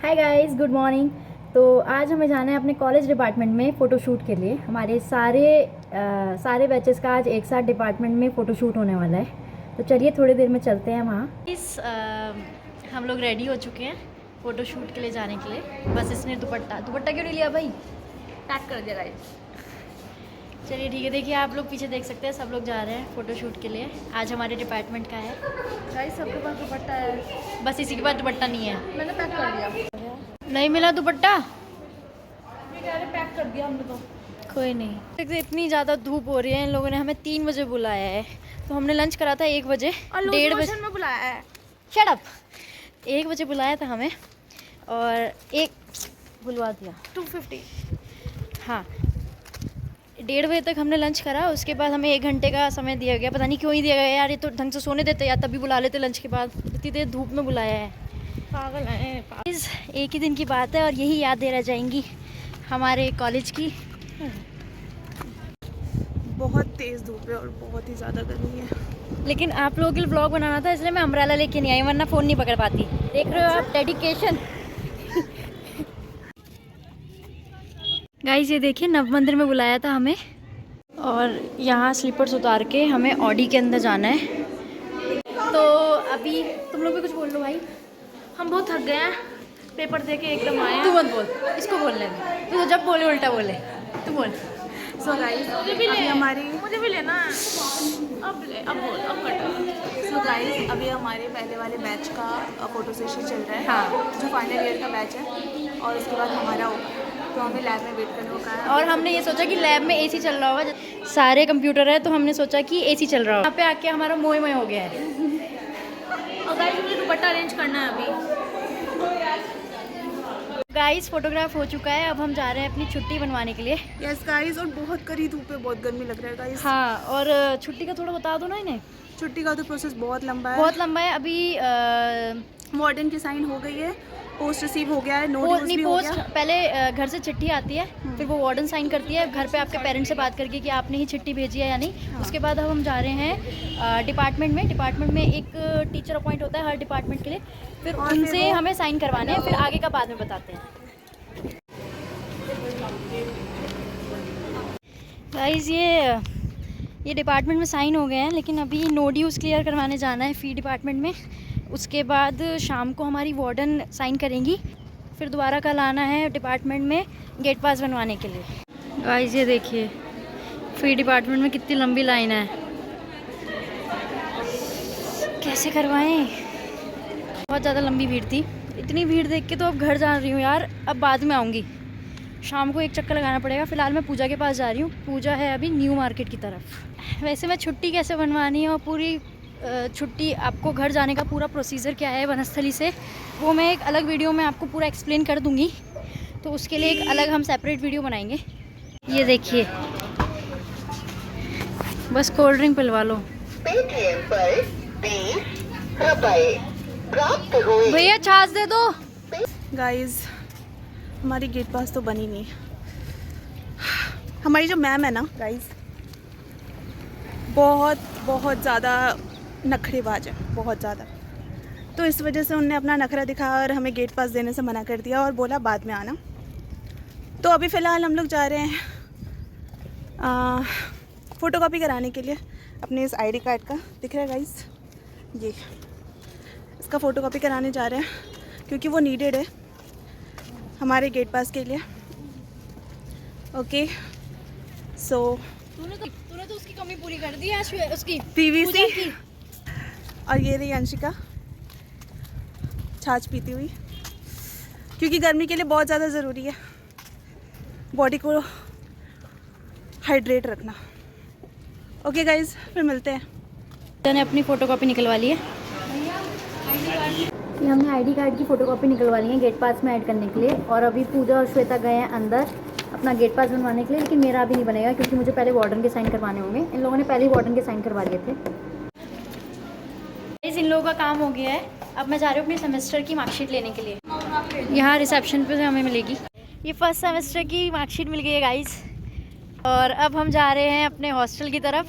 Hi guys, good morning. तो आज हमें जाना है अपने कॉलेज डिपार्टमेंट में फ़ोटोशूट के लिए। हमारे सारे बैचेस का आज एक साथ डिपार्टमेंट में फ़ोटोशूट होने वाला है। तो चलिए थोड़ी देर में चलते हैं वहाँ। हम लोग रेडी हो चुके हैं फ़ोटोशूट के लिए जाने के लिए। बस इसने दुपट्टा क्यों नहीं लिया भाई? पैक कर दिया गाइस। चलिए ठीक है, देखिए आप लोग पीछे देख सकते हैं, सब लोग जा रहे हैं फ़ोटोशूट के लिए। आज हमारे डिपार्टमेंट का है गाइस। सबके पास दुपट्टा है, बस इसी के पास दुपट्टा नहीं है। मैंने पैक कर दिया। नहीं मिला दुपट्टा? पैक कर दिया हमने तो। कोई नहीं। इतनी ज़्यादा धूप हो रही है, इन लोगों ने हमें 3 बजे बुलाया है। तो हमने लंच करा था 1 बजे, 1:30 बजे में बुलाया है। Shut up. 1 बजे बुलाया था हमें और 1 बुलवा दिया। 2:50। हाँ, 1:30 बजे तक हमने लंच करा। उसके बाद हमें 1 घंटे का समय दिया गया। पता नहीं क्यों ही दिया गया यार, ये तो ढंग से सोने देते यार, तभी बुला लेते लंच के बाद। इतनी देर धूप में बुलाया है, पागल है। एक ही दिन की बात है और यही यादें रह जाएंगी हमारे कॉलेज की। बहुत तेज़ धूप है और बहुत ही ज़्यादा गर्मी है। लेकिन आप लोगों के लिए ब्लॉग बनाना था, इसलिए मैं अम्ब्रेला लेके नहीं आई, वरना फ़ोन नहीं पकड़ पाती। देख रहे हो आप डेडिकेशन। गाइस ये देखिए, नव मंदिर में बुलाया था हमें और यहाँ स्लीपर्स उतार के हमें ऑडी के अंदर जाना है। तो अभी तुम लोग भी कुछ बोल लो भाई। हम बहुत थक गए हैं, पेपर दे के एकदम आए हैं। तू मत बोल, इसको बोलने में तू तो जब बोले उल्टा बोले। तू बोल। सो गाइस, मुझे भी लेना है। अब कट। सो गाइस, अभी हमारे पहले वाले बैच का फोटो सेशन चल रहा है। हाँ, जो फाइनल ईयर का बैच है और उसके बाद हमारा होगा। तो हमें लैब में वेट करने को कहा है। और हमने ये सोचा कि लैब में एसी चल रहा होगा, सारे कंप्यूटर है, तो हमने सोचा कि एसी चल रहा होगा। यहाँ पे आके हमारा मोह हो गया है। और गाइस मुझे दुपट्टा अरेंज करना है अभी। गाइस फोटोग्राफ हो चुका है, अब हम जा रहे हैं अपनी छुट्टी बनवाने के लिए। यस गाइस, और बहुत कड़ी धूप है, बहुत गर्मी लग रहा है गाइस। हाँ, और छुट्टी का थोड़ा बता दो ना इन्हें। छुट्टी का तो प्रोसेस बहुत लंबा है। बहुत लंबा है। अभी वार्डन की साइन हो गई है, पोस्ट रिसीव हो गया है, पोस्ट नहीं, पोस्ट पहले घर से चिट्ठी आती है, फिर वो वार्डन साइन करती है घर पे आपके पेरेंट्स से बात करके कि आपने ही चिट्ठी भेजी है या नहीं। हाँ। उसके बाद अब हम जा रहे हैं डिपार्टमेंट में एक टीचर अपॉइंट होता है हर डिपार्टमेंट के लिए, फिर उनसे हमें साइन करवाने हैं, फिर आगे का बाद में बताते हैं। गाइस ये डिपार्टमेंट में साइन हो गए हैं, लेकिन अभी नो ड्यूज़ क्लियर करवाने जाना है फ़ी डिपार्टमेंट में। उसके बाद शाम को हमारी वार्डन साइन करेंगी, फिर दोबारा कल आना है डिपार्टमेंट में गेट पास बनवाने के लिए। गाइस ये देखिए, फ़ी डिपार्टमेंट में कितनी लंबी लाइन है, कैसे करवाएं। बहुत ज़्यादा लंबी भीड़ थी। इतनी भीड़ देख के तो अब घर जा रही हूँ यार, अब बाद में आऊँगी। शाम को एक चक्कर लगाना पड़ेगा। फ़िलहाल मैं पूजा के पास जा रही हूँ, पूजा है अभी न्यू मार्केट की तरफ। वैसे मैं छुट्टी कैसे बनवानी है और पूरी छुट्टी आपको घर जाने का पूरा प्रोसीजर क्या है वनस्थली से, वो मैं एक अलग वीडियो में आपको पूरा एक्सप्लेन कर दूँगी। तो उसके लिए एक अलग हम सेपरेट वीडियो बनाएंगे। ये देखिए, बस कोल्ड ड्रिंक पिलवा लो। पेटीएम पर 20 रुपए प्राप्त हुए। भैया छाछ दे दो। गाइस हमारी गेट पास तो बनी नहीं। हमारी जो मैम है ना गाइस, बहुत ज़्यादा नखरेबाज है, बहुत ज़्यादा। तो इस वजह से उनने अपना नखरा दिखाया और हमें गेट पास देने से मना कर दिया और बोला बाद में आना। तो अभी फ़िलहाल हम लोग जा रहे हैं फ़ोटोकॉपी कराने के लिए अपने इस आईडी कार्ड का। दिख रहा है गाइस, ये इसका फ़ोटोकॉपी कराने जा रहे हैं क्योंकि वो नीडेड है हमारे गेट पास के लिए। ओके, सो तूने तो उसकी कमी पूरी कर दी है, उसकी पीवीसी। और ये रही अंशिका छाछ पीती हुई, क्योंकि गर्मी के लिए बहुत ज़्यादा ज़रूरी है बॉडी को हाइड्रेट रखना। ओके गाइज, फिर मिलते हैं। मैंने अपनी फ़ोटोकॉपी निकलवा ली है। हमने आईडी कार्ड की फ़ोटोकॉपी निकलवा ली है गेट पास में ऐड करने के लिए। और अभी पूजा और श्वेता गए हैं अंदर अपना गेट पास बनवाने के लिए, लेकिन मेरा अभी नहीं बनेगा क्योंकि मुझे पहले वार्डन के साइन करवाने होंगे। इन लोगों ने पहले ही वार्डन के साइन करवा लिए थे। इन लोगों का काम हो गया है। अब मैं जा रही हूँ अपने सेमेस्टर की मार्कशीट लेने के लिए। यहाँ रिसेप्शन पे हमें मिलेगी। ये फर्स्ट सेमेस्टर की मार्कशीट मिल गई है गाइस। और अब हम जा रहे हैं अपने हॉस्टल की तरफ।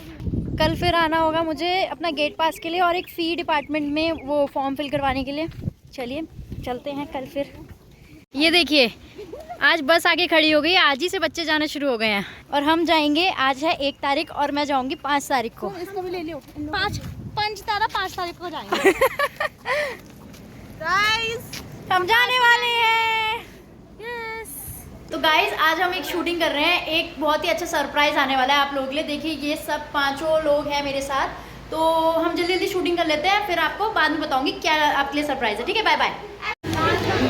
कल फिर आना होगा मुझे अपना गेट पास के लिए और एक फ़ी डिपार्टमेंट में वो फॉर्म फिल करवाने के लिए। चलिए चलते हैं कल फिर। ये देखिए, आज बस आके खड़ी हो गई, आज ही से बच्चे जाना शुरू हो गए हैं। और हम जाएंगे, आज है 1 तारीख और मैं जाऊंगी 5 तारीख को। इसको भी ले लियो। 5 तारीख को जाएंगे। गाइस हम जाने वाले हैं। यस। तो गाइज आज हम एक शूटिंग कर रहे हैं, एक बहुत ही अच्छा सरप्राइज आने वाला है आप लोगों के लिए। देखिए ये सब 5 लोग हैं मेरे साथ, तो हम जल्दी जल्दी शूटिंग कर लेते हैं, फिर आपको बाद में बताऊंगी क्या आपके लिए सरप्राइज है। ठीक है, बाय बाय।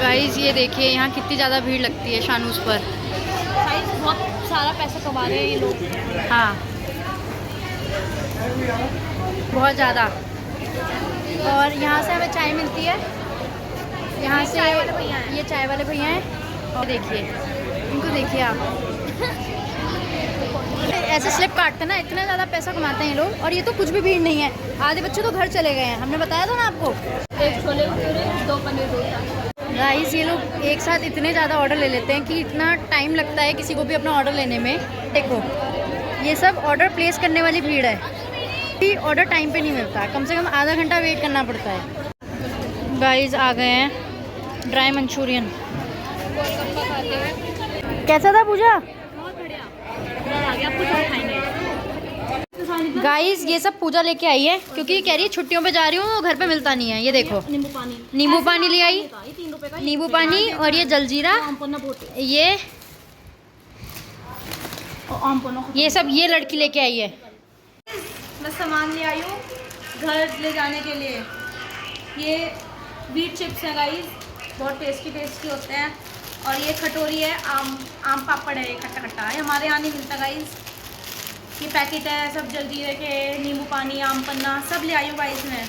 गाइज ये देखिए यहाँ कितनी ज़्यादा भीड़ लगती है शानूस पर। बहुत सारा पैसा कमा रहे हैं ये लोग। हाँ, बहुत ज़्यादा। और यहाँ से हमें चाय मिलती है, यहाँ से ये चाय वाले भैया हैं। और देखिए इनको, देखिए आप ऐसे स्लिप काटते ना, इतना ज़्यादा पैसा कमाते हैं ये लोग। और ये तो कुछ भी भीड़ नहीं है, आधे बच्चे तो घर चले गए हैं, हमने बताया था ना आपको। 1 छोले भटूरे, 2 पनीर डोसा। गाइस ये लोग एक साथ इतने ज़्यादा ऑर्डर ले लेते हैं कि इतना टाइम लगता है किसी को भी अपना ऑर्डर लेने में। देखो ये सब ऑर्डर प्लेस करने वाली भीड़ है, कि ऑर्डर टाइम पे नहीं मिलता, कम से कम आधा घंटा वेट करना पड़ता है। गाइस आ गए हैं ड्राई मंचूरियन। कैसा था पूजा? बहुत बढ़िया, आ गया। आपको क्या खाएंगे? गाइस ये सब पूजा लेके आई है, क्योंकि कह रही है छुट्टियों पे जा रही हूँ, घर पे मिलता नहीं है। ये देखो नींबू पानी ले आई, ये 3 रुपए का। नींबू पानी, और ये जलजीरा, ये सब ये लड़की लेके आई है। मैं सामान ले आई हूँ घर ले जाने के लिए। ये व्हीट चिप्स हैं गाइस, बहुत टेस्टी होते हैं। और ये कटोरी है, आम पापड़ है, ये खट्टा खट्टा है, हमारे यहाँ नहीं मिलता गाइस। ये पैकेट है सब जल्जीरे के, नींबू पानी, आम पन्ना, सब ले आई हूँ गाइस मैं।